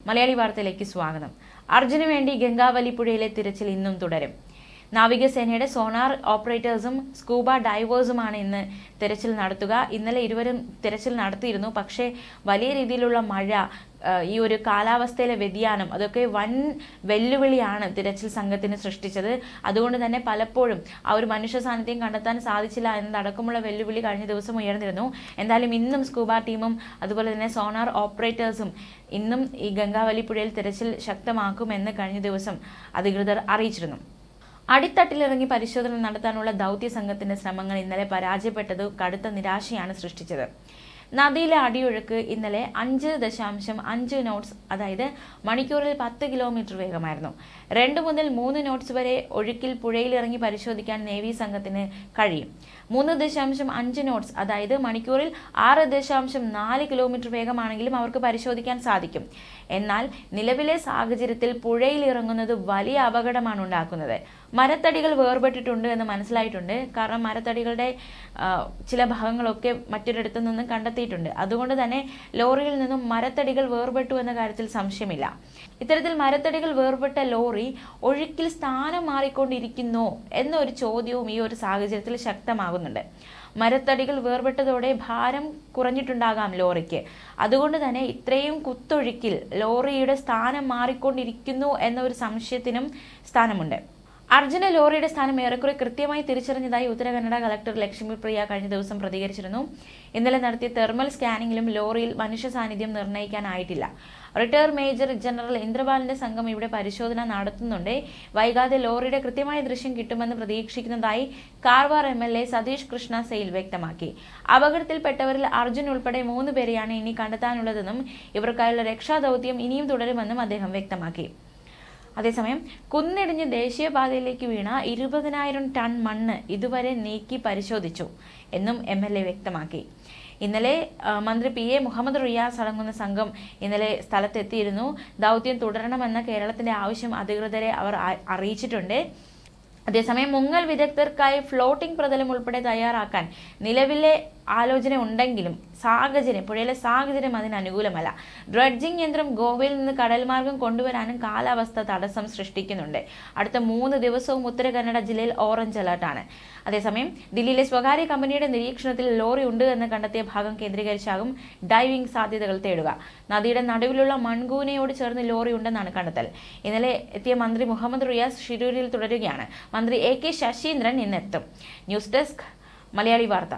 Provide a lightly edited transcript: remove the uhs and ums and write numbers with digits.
മലയാളി വാർത്തയിലേക്ക് സ്വാഗതം. അർജുന് വേണ്ടി ഗംഗാവലിപ്പുഴയിലെ തിരച്ചിൽ ഇന്നും തുടരും. നാവികസേനയുടെ സോണാർ ഓപ്പറേറ്റേഴ്സും സ്കൂബ ഡൈവേഴ്സുമാണ് ഇന്ന് തിരച്ചിൽ നടത്തുക. ഇന്നലെ ഇരുവരും തിരച്ചിൽ നടത്തിയിരുന്നു. പക്ഷേ വലിയ രീതിയിലുള്ള മഴ, ഈ ഒരു കാലാവസ്ഥയിലെ വ്യതിയാനം, അതൊക്കെ വൻ വെല്ലുവിളിയാണ് തിരച്ചിൽ സംഘത്തിന് സൃഷ്ടിച്ചത്. അതുകൊണ്ട് തന്നെ പലപ്പോഴും ആ ഒരു മനുഷ്യ സാന്നിധ്യം കണ്ടെത്താൻ സാധിച്ചില്ല എന്നതടക്കമുള്ള വെല്ലുവിളി കഴിഞ്ഞ ദിവസം ഉയർന്നിരുന്നു. എന്തായാലും ഇന്നും സ്കൂബ ടീമും അതുപോലെ തന്നെ സോണാർ ഓപ്പറേറ്റേഴ്സും ഇന്നും ഈ ഗംഗാവലിപ്പുഴയിൽ തിരച്ചിൽ ശക്തമാക്കുമെന്ന് കഴിഞ്ഞ ദിവസം അധികൃതർ അറിയിച്ചിരുന്നു. അടിത്തട്ടിലിറങ്ങി പരിശോധന നടത്താനുള്ള ദൗത്യ സംഘത്തിന്റെ ശ്രമങ്ങൾ ഇന്നലെ പരാജയപ്പെട്ടത് കടുത്ത നിരാശയാണ് സൃഷ്ടിച്ചത്. നദിയിലെ അടിയൊഴുക്ക് ഇന്നലെ 5.5 നോട്ട്സ്, അതായത് മണിക്കൂറിൽ 10 കിലോമീറ്റർ വേഗമായിരുന്നു. 2 മുതൽ 3 നോട്ട്സ് വരെ ഒഴുക്കിൽ പുഴയിലിറങ്ങി പരിശോധിക്കാൻ നേവി സംഘത്തിന് കഴിയും. 3.5 നോട്ട്സ്, അതായത് മണിക്കൂറിൽ 6.4 കിലോമീറ്റർ വേഗമാണെങ്കിലും അവർക്ക് പരിശോധിക്കാൻ സാധിക്കും. എന്നാൽ നിലവിലെ സാഹചര്യത്തിൽ പുഴയിൽ ഇറങ്ങുന്നത് വലിയ അപകടമാണ് ഉണ്ടാക്കുന്നത്. മരത്തടികൾ വേർപെട്ടിട്ടുണ്ട് എന്ന് മനസ്സിലായിട്ടുണ്ട്. കാരണം മരത്തടികളുടെ ചില ഭാഗങ്ങളൊക്കെ മറ്റൊരിടത്തു നിന്നും കണ്ടെത്തിയിട്ടുണ്ട്. അതുകൊണ്ട് തന്നെ ലോറിയിൽ നിന്നും മരത്തടികൾ വേർപെട്ടു എന്ന കാര്യത്തിൽ സംശയമില്ല. ഇത്തരത്തിൽ മരത്തടികൾ വേർപെട്ട ലോറി ഒഴുക്കിൽ സ്ഥാനം മാറിക്കൊണ്ടിരിക്കുന്നോ എന്നൊരു ചോദ്യവും ഈ ഒരു സാഹചര്യത്തിൽ ശക്തമാകുന്നുണ്ട്. മരത്തടികൾ വേർപെട്ടതോടെ ഭാരം കുറഞ്ഞിട്ടുണ്ടാകാം ലോറിക്ക്. അതുകൊണ്ട് തന്നെ ഇത്രയും കുത്തൊഴുക്കിൽ ലോറിയുടെ സ്ഥാനം മാറിക്കൊണ്ടിരിക്കുന്നു എന്ന ഒരു സംശയത്തിനും സ്ഥാനമുണ്ട്. അർജുന ലോറിയുടെ സ്ഥാനം ഏറെക്കുറെ കൃത്യമായി തിരിച്ചറിഞ്ഞതായി ഉത്തര കന്നഡ കളക്ടർ ലക്ഷ്മി പ്രിയ കഴിഞ്ഞ ദിവസം പ്രതികരിച്ചിരുന്നു. ഇന്നലെ നടത്തിയ തെർമൽ സ്കാനിങ്ങിലും ലോറിയിൽ മനുഷ്യ സാന്നിധ്യം നിർണ്ണയിക്കാനായിട്ടില്ല. റിട്ടയർ മേജർ ജനറൽ ഇന്ദ്രപാലിന്റെ സംഘം ഇവിടെ പരിശോധന നടത്തുന്നുണ്ട്. വൈകാതെ ലോറിയുടെ കൃത്യമായ ദൃശ്യം കിട്ടുമെന്ന് പ്രതീക്ഷിക്കുന്നതായി കാർവാർ MLA സതീഷ് കൃഷ്ണ സെയിൽ വ്യക്തമാക്കി. അപകടത്തിൽപ്പെട്ടവരിൽ അർജുൻ ഉൾപ്പെടെ 3 പേരെയാണ് ഇനി കണ്ടെത്താനുള്ളതെന്നും ഇവർക്കായുള്ള രക്ഷാദൌത്യം ഇനിയും തുടരുമെന്നും അദ്ദേഹം വ്യക്തമാക്കി. അതേസമയം കുന്നിടിഞ്ഞ് ദേശീയപാതയിലേക്ക് വീണ 20,000 ടൺ മണ്ണ് ഇതുവരെ നീക്കി പരിശോധിച്ചു എന്നും MLA വ്യക്തമാക്കി. ഇന്നലെ മന്ത്രി PA മുഹമ്മദ് റിയാസ് അടങ്ങുന്ന സംഘം ഇന്നലെ സ്ഥലത്തെത്തിയിരുന്നു. ദൗത്യം തുടരണമെന്ന കേരളത്തിന്റെ ആവശ്യം അധികൃതരെ അവർ അറിയിച്ചിട്ടുണ്ട്. അതേസമയം മുങ്ങൽ വിദഗ്ധർക്കായി ഫ്ലോട്ടിംഗ് പ്രതലം ഉൾപ്പെടെ തയ്യാറാക്കാൻ നിലവിലെ ആലോചന ഉണ്ടെങ്കിലും പുഴയിലെ സാഹചര്യം അതിന് അനുകൂലമല്ല. ഡ്രഡ്ജിംഗ് യന്ത്രം ഗോവയിൽ നിന്ന് കടൽമാർഗം കൊണ്ടുവരാനും കാലാവസ്ഥ തടസ്സം സൃഷ്ടിക്കുന്നുണ്ട്. അടുത്ത 3 ദിവസവും ഉത്തര കന്നഡ ജില്ലയിൽ ഓറഞ്ച് അലർട്ടാണ്. അതേസമയം ദില്ലിയിലെ സ്വകാര്യ കമ്പനിയുടെ നിരീക്ഷണത്തിൽ ലോറി ഉണ്ട് എന്ന് കണ്ടെത്തിയ ഭാഗം കേന്ദ്രീകരിച്ചാകും ഡൈവിംഗ് സാധ്യതകൾ തേടുക. നദിയുടെ നടുവിലുള്ള മൺകൂനയോട് ചേർന്ന് ലോറി ഉണ്ടെന്നാണ് കണ്ടെത്തൽ. ഇന്നലെ എത്തിയ മന്ത്രി മുഹമ്മദ് റിയാസ് ഷിരൂരിൽ തുടരുകയാണ്. മന്ത്രി AK ശശീന്ദ്രൻ ഇന്നെത്തും. ന്യൂസ് ഡെസ്ക് മലയാളി വാർത്ത.